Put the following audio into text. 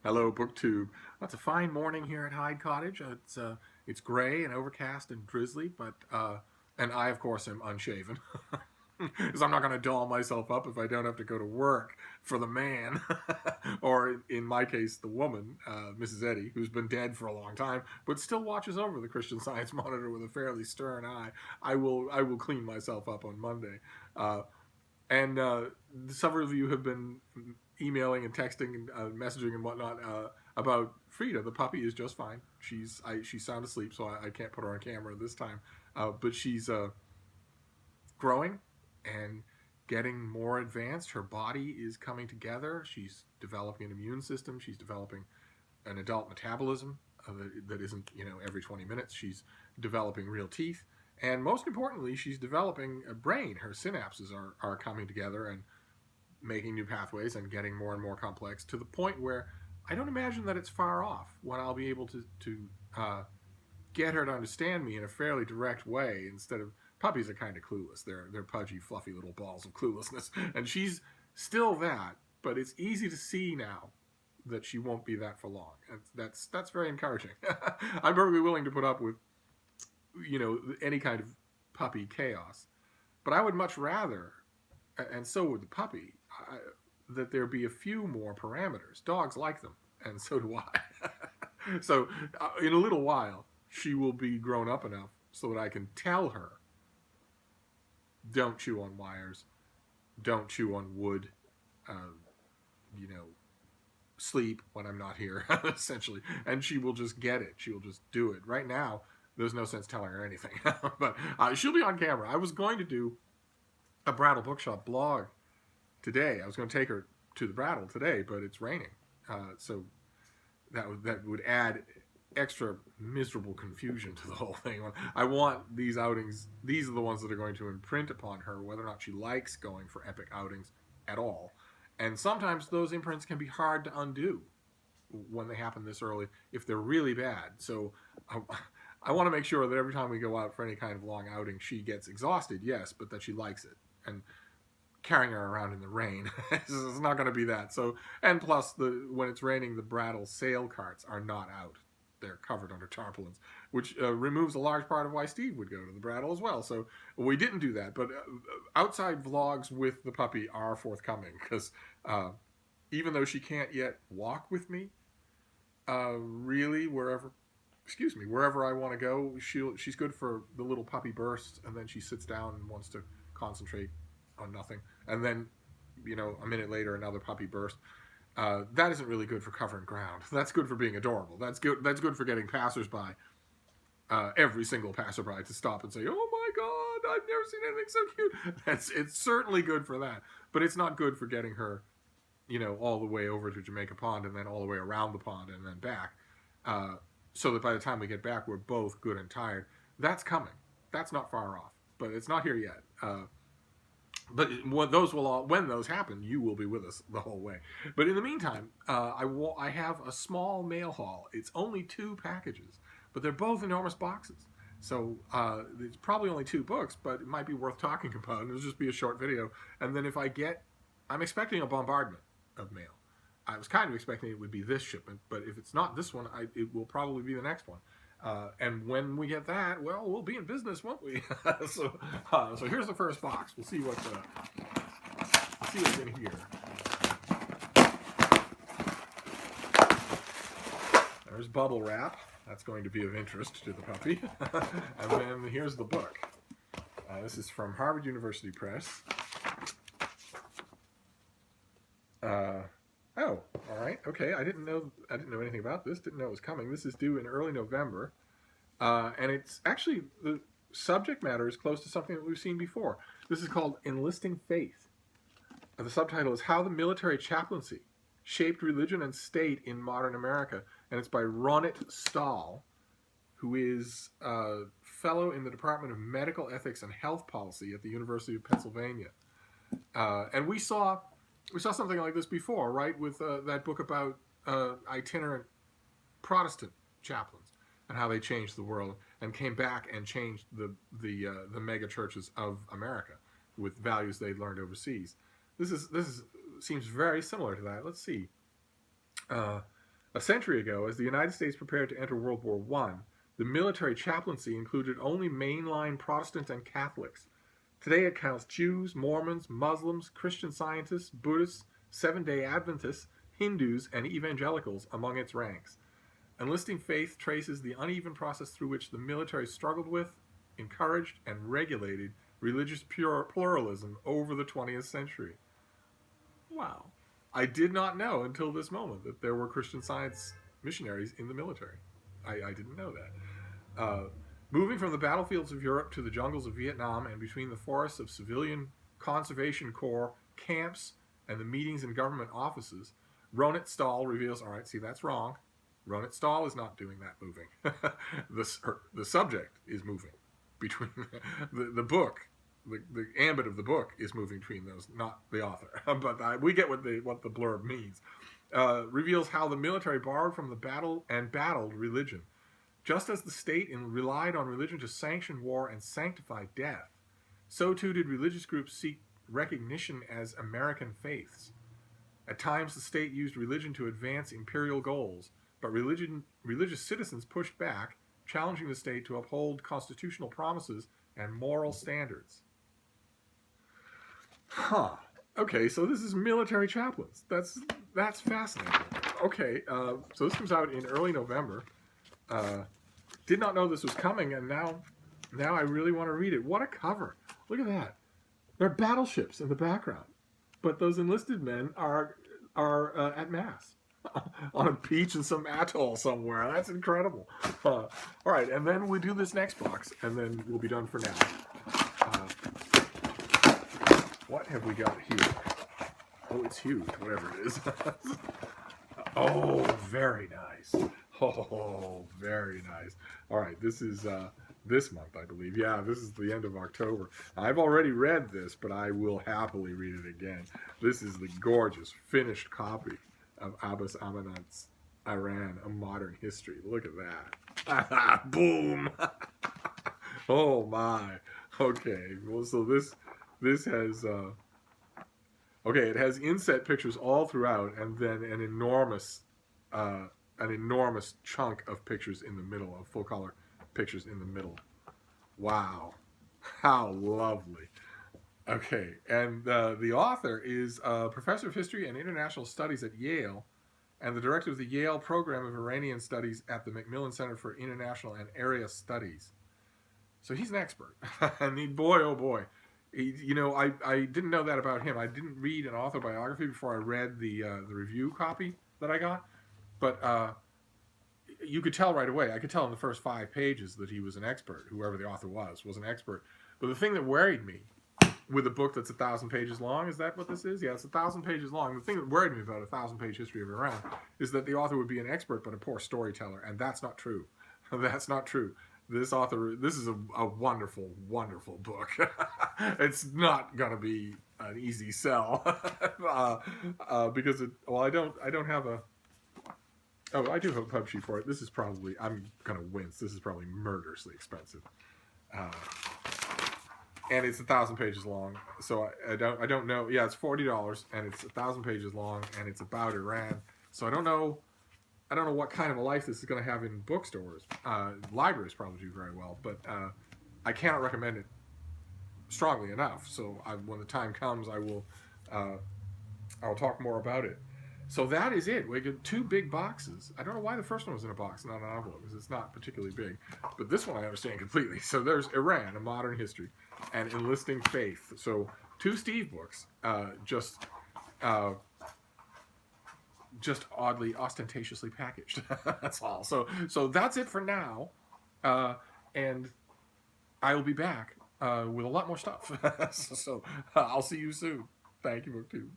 Hello, BookTube. It's a fine morning here at Hyde Cottage. It's gray and overcast and drizzly, but and I, of course, am unshaven because I'm not going to doll myself up if I don't have to go to work for the man, or in my case, the woman, Mrs. Eddy, who's been dead for a long time, but still watches over the Christian Science Monitor with a fairly stern eye. I will clean myself up on Monday. Uh, and several of you have been emailing and texting and messaging and whatnot about Frida. The puppy is just fine. She's sound asleep, so I can't put her on camera this time. But she's growing and getting more advanced. Her body is coming together. She's developing an immune system. She's developing an adult metabolism that isn't, every 20 minutes. She's developing real teeth. And most importantly, she's developing a brain. Her synapses are coming together and making new pathways and getting more and more complex to the point where I don't imagine that it's far off when I'll be able to get her to understand me in a fairly direct way instead of puppies are kind of clueless. They're pudgy, fluffy little balls of cluelessness, and she's still that. But it's easy to see now that she won't be that for long. And that's very encouraging. I'm perfectly willing to put up with any kind of puppy chaos, but I would much rather, and so would the puppy, that there be a few more parameters. Dogs like them, and so do I. So in a little while, she will be grown up enough so that I can tell her, don't chew on wires, don't chew on wood, uh, you know, sleep when I'm not here, essentially. And she will just get it. She will just do it. Right now, there's no sense telling her anything. But she'll be on camera. I was going to do a Brattle Bookshop blog today. I was going to take her to the Brattle today, but it's raining. So that would add extra miserable confusion to the whole thing. I want these outings, these are the ones that are going to imprint upon her, whether or not she likes going for epic outings at all. And sometimes those imprints can be hard to undo when they happen this early if they're really bad. So I want to make sure that every time we go out for any kind of long outing, she gets exhausted, yes, but that she likes it. And carrying her around in the rain is not going to be that. So, and plus, when it's raining, the Brattle sail carts are not out. They're covered under tarpaulins, which removes a large part of why Steve would go to the Brattle as well. So we didn't do that. But outside vlogs with the puppy are forthcoming because even though she can't yet walk with me, really wherever I want to go, she's good for the little puppy bursts, and then she sits down and wants to concentrate on nothing, and then a minute later another puppy burst. That isn't really good for covering ground. That's good for being adorable. That's good for getting passersby, every single passerby, to stop and say, "Oh my God, I've never seen anything so cute." It's certainly good for that, but it's not good for getting her, all the way over to Jamaica Pond and then all the way around the pond and then back, so that by the time we get back, we're both good and tired. That's coming. That's not far off, but it's not here yet. But when those happen, you will be with us the whole way. But in the meantime, I have a small mail haul. It's only 2 packages, but they're both enormous boxes. So it's probably only 2 books, but it might be worth talking about. It'll just be a short video. And then I'm expecting a bombardment of mail. I was kind of expecting it would be this shipment, but if it's not this one, it will probably be the next one. And when we get that, well, we'll be in business, won't we? So here's the first box. We'll see what's in here. There's bubble wrap. That's going to be of interest to the puppy. And then here's the book. This is from Harvard University Press. Oh, all right, okay. I didn't know anything about this. Didn't know it was coming. This is due in early November, and it's actually, the subject matter is close to something that we've seen before. This is called "Enlisting Faith." The subtitle is "How the Military Chaplaincy Shaped Religion and State in Modern America," and it's by Ronit Stahl, who is a fellow in the Department of Medical Ethics and Health Policy at the University of Pennsylvania. And we saw something like this before, right? With that book about itinerant Protestant chaplains and how they changed the world and came back and changed the mega churches of America with values they'd learned overseas. This seems very similar to that. Let's see. A century ago, as the United States prepared to enter World War I, the military chaplaincy included only mainline Protestants and Catholics. Today it counts Jews, Mormons, Muslims, Christian Scientists, Buddhists, Seventh-day Adventists, Hindus, and evangelicals among its ranks. Enlisting faith traces the uneven process through which the military struggled with, encouraged, and regulated religious pluralism over the 20th century. Wow. I did not know until this moment that there were Christian Science missionaries in the military. I didn't know that. Moving from the battlefields of Europe to the jungles of Vietnam and between the forests of civilian conservation corps camps and the meetings in government offices, Ronit Stahl reveals, all right, see, that's wrong. Ronit Stahl is not doing that moving. The subject is moving between the book. The ambit of the book is moving between those, not the author. But we get what the blurb means. Reveals how the military borrowed from the battle and battled religion. Just as the state relied on religion to sanction war and sanctify death, so too did religious groups seek recognition as American faiths. At times, the state used religion to advance imperial goals, but religious citizens pushed back, challenging the state to uphold constitutional promises and moral standards. Huh. Okay, so this is military chaplains. That's fascinating. Okay, so this comes out in early November. Did not know this was coming, and now I really want to read it. What a cover! Look at that. There are battleships in the background, but those enlisted men are at mass on a beach in some atoll somewhere. That's incredible. All right, and then we do this next box, and then we'll be done for now. What have we got here? Oh, it's huge, whatever it is. Oh, very nice. Oh, very nice. All right, this is this month, I believe. Yeah, this is the end of October. I've already read this, but I will happily read it again. This is the gorgeous finished copy of Abbas Amanat's Iran, A Modern History. Look at that. Boom. Oh, my. Okay, well, so this has... okay, it has inset pictures all throughout, and then an enormous chunk of pictures in the middle, of full color pictures in the middle. Wow, how lovely. Okay, and the author is a professor of history and international studies at Yale, and the director of the Yale program of Iranian studies at the Macmillan Center for International and Area Studies. So he's an expert, and boy, oh boy. I didn't know that about him. I didn't read an author biography before I read the review copy that I got. But you could tell right away. I could tell in the first 5 pages that he was an expert. Whoever the author was an expert. But the thing that worried me with a book that's 1,000 pages long, is that what this is? Yeah, it's 1,000 pages long. The thing that worried me about a 1,000-page history of Iran is that the author would be an expert but a poor storyteller. And that's not true. That's not true. This is a wonderful, wonderful book. It's not gonna be an easy sell because I don't have a. Oh, I do have a pub sheet for it. This is probably, I'm gonna wince. This is probably murderously expensive, and it's 1,000 pages long. So I don't know. Yeah, it's $40, and it's 1,000 pages long, and it's about Iran. So I don't know what kind of a life this is going to have in bookstores. Libraries probably do very well, but I cannot recommend it strongly enough. So when the time comes, I'll talk more about it. So that is it. We get 2 big boxes. I don't know why the first one was in a box, not an envelope, because it's not particularly big. But this one I understand completely. So there's Iran, A Modern History, and Enlisting Faith. So 2 Steve books, just oddly, ostentatiously packaged. That's all. So that's it for now. And I will be back with a lot more stuff. So I'll see you soon. Thank you, BookTube.